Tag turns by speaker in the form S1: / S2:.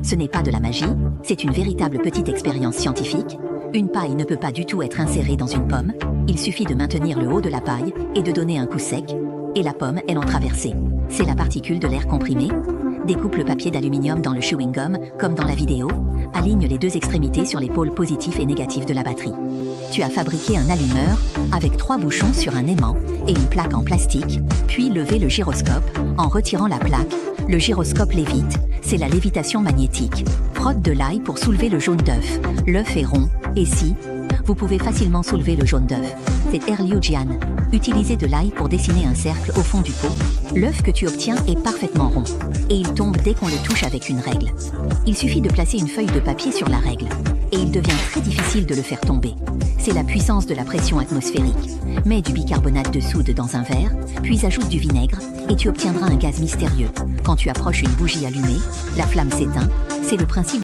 S1: Ce n'est pas de la magie, c'est une véritable petite expérience scientifique. Une paille ne peut pas du tout être insérée dans une pomme, il suffit de maintenir le haut de la paille et de donner un coup sec, et la pomme est en traversée. C'est la particule de l'air comprimé. Découpe le papier d'aluminium dans le chewing-gum, comme dans la vidéo, aligne les deux extrémités sur les pôles positifs et négatifs de la batterie. Tu as fabriqué un allumeur avec 3 bouchons sur un aimant et une plaque en plastique, puis levé le gyroscope. En retirant la plaque, le gyroscope lévite, c'est la lévitation magnétique. Frotte de l'ail pour soulever le jaune d'œuf. L'œuf est rond, et si vous pouvez facilement soulever le jaune d'œuf. C'est Erliujian. Utilisez de l'ail pour dessiner un cercle au fond du pot. L'œuf que tu obtiens est parfaitement rond, et il tombe dès qu'on le touche avec une règle. Il suffit de placer une feuille de papier sur la règle, et il devient très difficile de le faire tomber. C'est la puissance de la pression atmosphérique. Mets du bicarbonate de soude dans un verre, puis ajoute du vinaigre, et tu obtiendras un gaz mystérieux. Quand tu approches une bougie allumée, la flamme s'éteint. C'est le principe